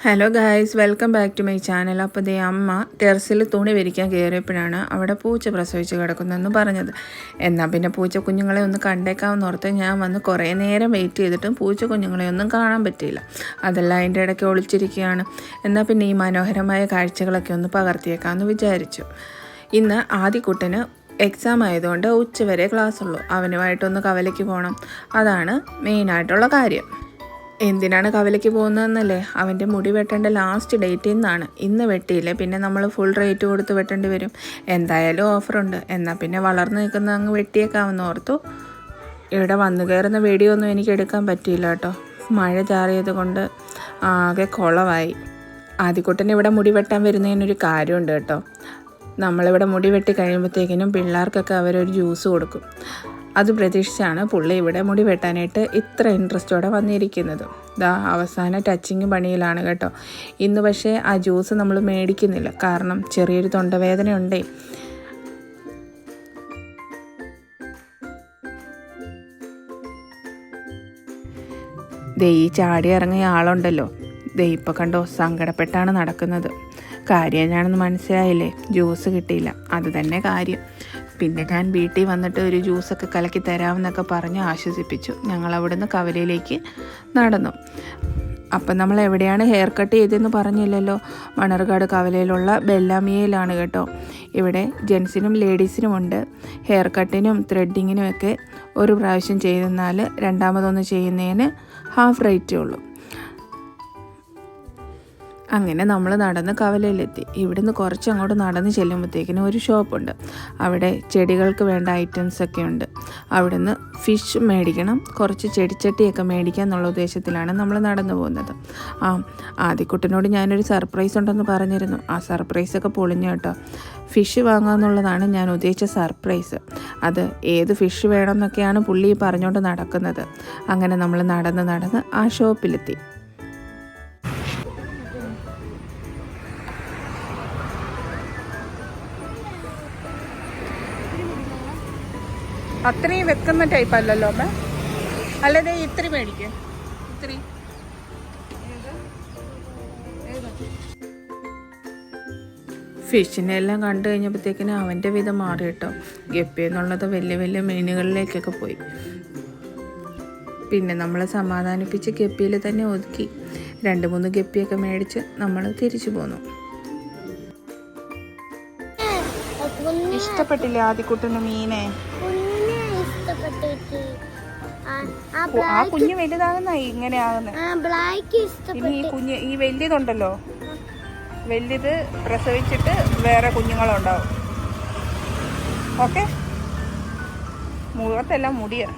Hello guys, welcome back to my channel. അപ്പോൾ ദേ അമ്മ ടെറസിൽ തുണി വിരിക്കാൻ കയറിയപ്പോഴാണ് അവിടെ പൂച്ച പ്രസവിച്ച് കിടക്കുന്നതെന്ന് പറഞ്ഞത്. എന്നാൽ പിന്നെ പൂച്ച കുഞ്ഞുങ്ങളെ ഒന്ന് കണ്ടേക്കാമെന്ന് ഓർത്ത് ഞാൻ വന്ന് കുറേ നേരം വെയിറ്റ് ചെയ്തിട്ടും പൂച്ച കുഞ്ഞുങ്ങളെ ഒന്നും കാണാൻ പറ്റിയില്ല. അതെല്ലാം അതിൻ്റെ ഇടയ്ക്ക് ഒളിച്ചിരിക്കുകയാണ്. എന്നാൽ പിന്നെ ഈ മനോഹരമായ കാഴ്ചകളൊക്കെ ഒന്ന് പകർത്തിയേക്കാമെന്ന് വിചാരിച്ചു. ഇന്ന് ആദിക്കുട്ടന് എക്സാം ആയതുകൊണ്ട് ഉച്ചവരെ ക്ലാസ് ഉള്ളൂ. അവനുമായിട്ടൊന്ന് കവലയ്ക്ക് പോകണം. അതാണ് മെയിനായിട്ടുള്ള കാര്യം. എന്തിനാണ് കവലയ്ക്ക് പോകുന്നതെന്നല്ലേ, അവൻ്റെ മുടി വെട്ടേണ്ട ലാസ്റ്റ് ഡേറ്റ് ഇന്നാണ്. ഇന്ന് വെട്ടിയില്ലേ പിന്നെ നമ്മൾ ഫുൾ റേറ്റ് കൊടുത്ത് വെട്ടേണ്ടി വരും. എന്തായാലും ഓഫറുണ്ട്, എന്നാൽ പിന്നെ വളർന്നു നിൽക്കുന്ന അങ്ങ് വെട്ടിയേക്കാമെന്ന് ഓർത്തു. ഇവിടെ വന്നു കയറുന്ന വീഡിയോ ഒന്നും എനിക്ക് എടുക്കാൻ പറ്റിയില്ല കേട്ടോ. മഴ ചാറിയത് കൊണ്ട് ആകെ കുളമായി. ആദ്യക്കുട്ടൻ ഇവിടെ മുടി വെട്ടാൻ വരുന്നതിനൊരു കാര്യമുണ്ട് കേട്ടോ. നമ്മളിവിടെ മുടി വെട്ടി കഴിയുമ്പോഴത്തേക്കിനും പിള്ളേർക്കൊക്കെ അവരൊരു ജ്യൂസ് കൊടുക്കും. അത് പ്രതീക്ഷിച്ചാണ് പുള്ളി ഇവിടെ മുടി വെട്ടാനായിട്ട് ഇത്ര ഇൻട്രസ്റ്റോടെ വന്നിരിക്കുന്നത്. അവസാന ടച്ചിങ് പണിയിലാണ് കേട്ടോ. ഇന്ന് പക്ഷേ ആ ജ്യൂസ് നമ്മൾ മേടിക്കുന്നില്ല, കാരണം ചെറിയൊരു തൊണ്ടവേദന ഉണ്ടേ. ഈ ചാടി ഇറങ്ങിയ ആളുണ്ടല്ലോ, ഇപ്പോൾ കണ്ടോ സങ്കടപ്പെട്ടാണ് നടക്കുന്നത്. കാര്യം എന്നാണെന്ന് മനസ്സിലായില്ലേ, ജ്യൂസ് കിട്ടിയില്ല, അത് തന്നെ കാര്യം. പിന്നെ ഞാൻ വീട്ടിൽ വന്നിട്ട് ഒരു ജ്യൂസൊക്കെ കലക്കി തരാമെന്നൊക്കെ പറഞ്ഞ് ആശ്വസിപ്പിച്ചു. ഞങ്ങൾ അവിടുന്ന് കവലയിലേക്ക് നടന്നു. അപ്പം നമ്മൾ എവിടെയാണ് ഹെയർ കട്ട് ചെയ്തതെന്ന് പറഞ്ഞില്ലല്ലോ. മണർകാട് കവലയിലുള്ള ബെല്ലാമിയയിലാണ് കേട്ടോ. ഇവിടെ ജെൻസിനും ലേഡീസിനും ഉണ്ട്. ഹെയർ കട്ടിനും ത്രെഡിങ്ങിനും ഒക്കെ ഒരു പ്രാവശ്യം ചെയ്തെന്നാൽ രണ്ടാമതൊന്ന് ചെയ്യുന്നതിന് ഹാഫ് റേറ്റേ ഉള്ളൂ. അങ്ങനെ നമ്മൾ നടന്ന് കവലയിലെത്തി. ഇവിടുന്ന് കുറച്ചങ്ങോട്ട് നടന്ന് ചെല്ലുമ്പോഴത്തേക്കിനും ഒരു ഷോപ്പുണ്ട്. അവിടെ ചെടികൾക്ക് വേണ്ട ഐറ്റംസൊക്കെ ഉണ്ട്. അവിടുന്ന് ഫിഷ് മേടിക്കണം, കുറച്ച് ചെടിച്ചട്ടിയൊക്കെ മേടിക്കുക എന്നുള്ള ഉദ്ദേശത്തിലാണ് നമ്മൾ നടന്നു പോകുന്നത്. ആദ്യക്കുട്ടനോട് ഞാനൊരു സർപ്രൈസ് ഉണ്ടെന്ന് പറഞ്ഞിരുന്നു. ആ സർപ്രൈസൊക്കെ പൊളിഞ്ഞു കേട്ടോ. ഫിഷ് വാങ്ങുക എന്നുള്ളതാണ് ഞാൻ ഉദ്ദേശിച്ച സർപ്രൈസ്. അത് ഏത് ഫിഷ് വേണമെന്നൊക്കെയാണ് പുള്ളി പറഞ്ഞുകൊണ്ട് നടക്കുന്നത്. അങ്ങനെ നമ്മൾ നടന്ന് ആ ഷോപ്പിലെത്തി. അത്രയും വെക്കുന്ന ടൈപ്പ് അല്ലല്ലോ അമ്മ, അല്ലതെ ഇത്തിരി മേടിക്കുക. ഇത്തിരി ഫിഷിനെല്ലാം കണ്ടു കഴിഞ്ഞപ്പോഴത്തേക്കിനും അവൻ്റെ വിധം മാറി കേട്ടോ. ഗപ്പി എന്നുള്ളത് വലിയ വലിയ മീനുകളിലേക്കൊക്കെ പോയി. പിന്നെ നമ്മൾ സമാധാനിപ്പിച്ച് ഗപ്പിയിൽ തന്നെ ഒതുക്കി 2-3 ഗപ്പിയൊക്കെ മേടിച്ച് നമ്മൾ തിരിച്ചു പോന്നു. ഇഷ്ടപ്പെട്ടില്ലേ ആദ്യക്കുട്ടന് മീനെ? ആ കുഞ്ഞ് വലുതാകുന്ന ഇങ്ങനെ ആകുന്നത്. ഇനി ഈ കുഞ്ഞ് ഈ വലിയതുണ്ടല്ലോ, വലിയത് പ്രസവിച്ചിട്ട് വേറെ കുഞ്ഞുങ്ങളുണ്ടാവും. ഓക്കെ, മുഖത്തെല്ലാം മുടിയാണ്.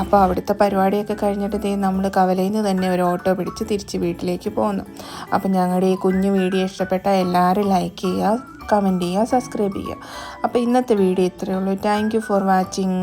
അപ്പോൾ അവിടുത്തെ പരിപാടിയൊക്കെ കഴിഞ്ഞിട്ട് നമ്മൾ കവലയിൽ നിന്ന് തന്നെ ഒരു ഓട്ടോ പിടിച്ച് തിരിച്ച് വീട്ടിലേക്ക് പോന്നു. അപ്പം ഞങ്ങളുടെ ഈ കുഞ്ഞു വീഡിയോ ഇഷ്ടപ്പെട്ട എല്ലാവരും ലൈക്ക് ചെയ്യുക, കമൻറ്റ് ചെയ്യുക, സബ്സ്ക്രൈബ് ചെയ്യുക. അപ്പോൾ ഇന്നത്തെ വീഡിയോ ഇത്രയേ ഉള്ളൂ. Thank you for watching.